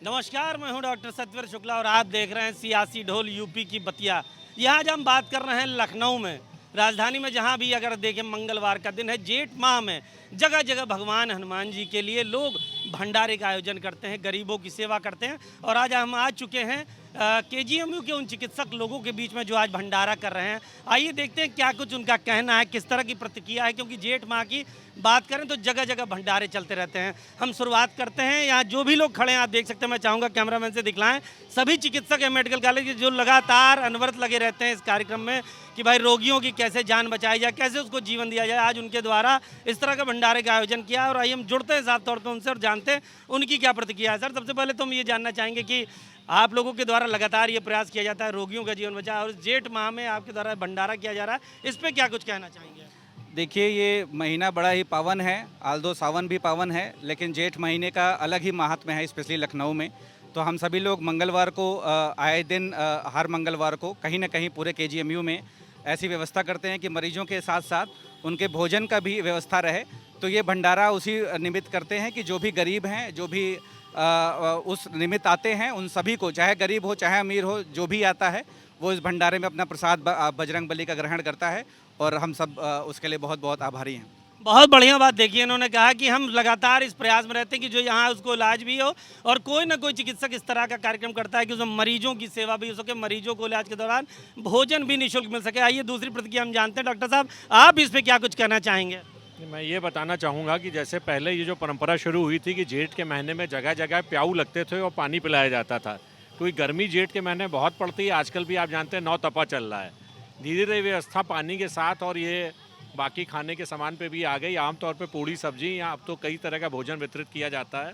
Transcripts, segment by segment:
नमस्कार, मैं हूं डॉक्टर सतवीर शुक्ला और आप देख रहे हैं सियासी ढोल यूपी की बतिया। यहाँ आज हम बात कर रहे हैं लखनऊ में, राजधानी में, जहाँ भी अगर देखें मंगलवार का दिन है, जेठ माह में जगह जगह भगवान हनुमान जी के लिए लोग भंडारे का आयोजन करते हैं, गरीबों की सेवा करते हैं। और आज हम आ चुके हैं केजीएमयू के उन चिकित्सक लोगों के बीच में जो आज भंडारा कर रहे हैं। आइए देखते हैं क्या कुछ उनका कहना है, किस तरह की प्रतिक्रिया है, क्योंकि जेठ माह की बात करें तो जगह जगह भंडारे चलते रहते हैं। हम शुरुआत करते हैं, यहाँ जो भी लोग खड़े हैं आप देख सकते हैं, मैं चाहूँगा कैमरामैन से दिखलाएं, सभी चिकित्सक है मेडिकल कॉलेज के जो लगातार अनवरत लगे रहते हैं इस कार्यक्रम में कि भाई रोगियों की कैसे जान बचाई जाए, कैसे उसको जीवन दिया जाए। आज उनके द्वारा इस तरह का भंडारे का आयोजन किया और आइए हम जुड़ते हैं साफ तौर पर उनसे और जानते हैं उनकी क्या प्रतिक्रिया है। सर, सबसे पहले तो हम ये जानना चाहेंगे कि आप लोगों के द्वारा लगातार ये प्रयास किया जाता है रोगियों का जीवन बचाए और जेठ माह में आपके द्वारा भंडारा किया जा रहा है, इस पर क्या कुछ कहना चाहेंगे? देखिए, ये महीना बड़ा ही पावन है, आल्दो सावन भी पावन है, लेकिन जेठ महीने का अलग ही महात्म्य है, स्पेशली लखनऊ में। तो हम सभी लोग मंगलवार को आए दिन हर मंगलवार को कहीं ना कहीं पूरे केजीएमयू में ऐसी व्यवस्था करते हैं कि मरीजों के साथ साथ उनके भोजन का भी व्यवस्था रहे। तो ये भंडारा उसी निमित्त करते हैं कि जो भी गरीब हैं, जो भी उस निमित्त आते हैं, उन सभी को, चाहे गरीब हो चाहे अमीर हो, जो भी आता है वो इस भंडारे में अपना प्रसाद बजरंग बली का ग्रहण करता है और हम सब उसके लिए बहुत बहुत आभारी हैं। बहुत बढ़िया बात देखिए, इन्होंने कहा कि हम लगातार इस प्रयास में रहते हैं कि जो यहाँ उसको इलाज भी हो और कोई ना कोई चिकित्सक इस तरह का कार्यक्रम करता है कि उसमें मरीजों की सेवा भी हो सके, मरीजों को इलाज के दौरान भोजन भी निःशुल्क मिल सके। आइए दूसरी प्रतिक्रिया हम जानते हैं। डॉक्टर साहब, आप इस पर क्या कुछ कहना चाहेंगे? मैं ये बताना चाहूँगा कि जैसे पहले ये जो परंपरा शुरू हुई थी कि जेठ के महीने में जगह जगह प्याऊ लगते थे और पानी पिलाया जाता था, क्योंकि गर्मी जेठ के महीने बहुत पड़ती है। आजकल भी आप जानते हैं नौ तपा चल रहा है, धीरे धीरे व्यवस्था पानी के साथ और ये बाकी खाने के सामान पे भी आ गई। आमतौर पे पूड़ी सब्जी या अब तो कई तरह का भोजन वितरित किया जाता है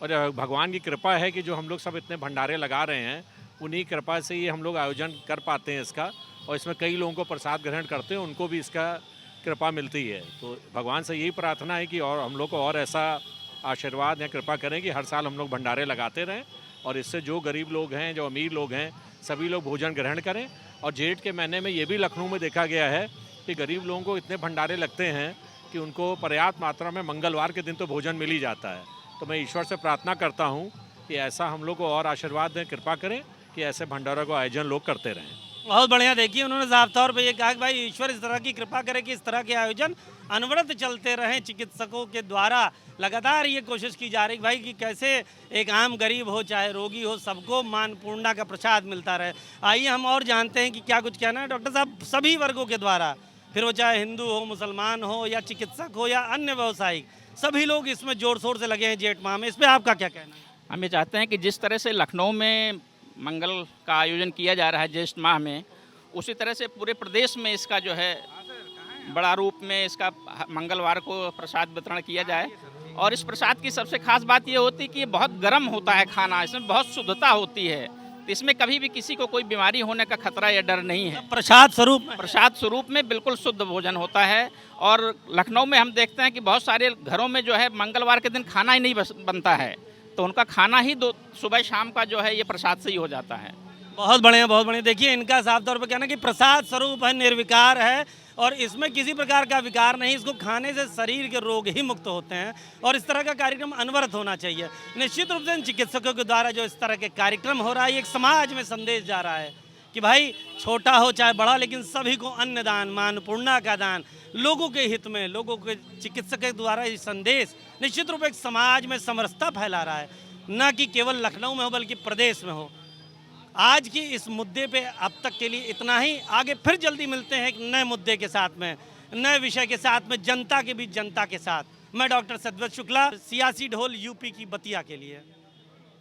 और भगवान की कृपा है कि जो हम लोग सब इतने भंडारे लगा रहे हैं, उन्हीं कृपा से ही हम लोग आयोजन कर पाते हैं इसका। और इसमें कई लोगों को प्रसाद ग्रहण करते हैं, उनको भी इसका कृपा मिलती है। तो भगवान से यही प्रार्थना है कि और हम लोग को और ऐसा आशीर्वाद या कृपा करें कि हर साल हम लोग भंडारे लगाते रहें और इससे जो गरीब लोग हैं, जो अमीर लोग हैं, सभी लोग भोजन ग्रहण करें। और जेठ के महीने में ये भी लखनऊ में देखा गया है कि गरीब लोगों को इतने भंडारे लगते हैं कि उनको पर्याप्त मात्रा में मंगलवार के दिन तो भोजन मिल ही जाता है। तो मैं ईश्वर से प्रार्थना करता हूँ कि ऐसा हम लोग को और आशीर्वाद दें, कृपा करें कि ऐसे भंडारों का आयोजन लोग करते रहें। बहुत बढ़िया। देखिए, उन्होंने साफ तौर पे ये कहा कि भाई ईश्वर इस तरह की कृपा करे कि इस तरह के आयोजन अनवरत चलते रहें। चिकित्सकों के द्वारा लगातार ये कोशिश की जा रही है भाई कि कैसे एक आम गरीब हो चाहे रोगी हो, सबको मानपूर्णा का प्रसाद मिलता रहे। आइए हम और जानते हैं कि क्या कुछ कहना है। डॉक्टर साहब, सभी वर्गों के द्वारा, फिर वो चाहे हिंदू हो, मुसलमान हो या चिकित्सक हो या अन्य व्यवसायिक, सभी लोग इसमें जोर शोर से लगे हैं जेठ माह में, इस पर आपका क्या कहना है? हम ये चाहते हैं कि जिस तरह से लखनऊ में मंगल का आयोजन किया जा रहा है ज्येष्ठ माह में, उसी तरह से पूरे प्रदेश में इसका जो है बड़ा रूप में इसका मंगलवार को प्रसाद वितरण किया जाए। और इस प्रसाद की सबसे खास बात ये होती है कि ये बहुत गर्म होता है खाना, इसमें बहुत शुद्धता होती है, तो इसमें कभी भी किसी को कोई बीमारी होने का खतरा या डर नहीं है। प्रसाद स्वरूप में बिल्कुल शुद्ध भोजन होता है। और लखनऊ में हम देखते हैं कि बहुत सारे घरों में जो है मंगलवार के दिन खाना ही नहीं बनता है, तो उनका खाना ही सुबह शाम का जो है ये प्रसाद से ही हो जाता है। बहुत बढ़िया, बहुत बढ़िया। देखिए, इनका साफ तौर पर कहना कि प्रसाद स्वरूप है, निर्विकार है और इसमें किसी प्रकार का विकार नहीं, इसको खाने से शरीर के रोग ही मुक्त होते हैं और इस तरह का कार्यक्रम अनवरत होना चाहिए। निश्चित रूप से इन चिकित्सकों के द्वारा जो इस तरह के कार्यक्रम हो रहा है, एक समाज में संदेश जा रहा है कि भाई छोटा हो चाहे बड़ा, लेकिन सभी को अन्न दान, मानपूर्णा का दान, लोगों के हित में, लोगों के चिकित्सक के द्वारा ये संदेश निश्चित रूप से एक समाज में समरसता फैला रहा है, न कि केवल लखनऊ में हो बल्कि प्रदेश में हो। आज की इस मुद्दे पे अब तक के लिए इतना ही। आगे फिर जल्दी मिलते हैं एक नए मुद्दे के साथ में, नए विषय के साथ में, जनता के बीच जनता के साथ। मैं डॉक्टर सतवीर शुक्ला, सियासी ढोल यूपी की बतिया के लिए।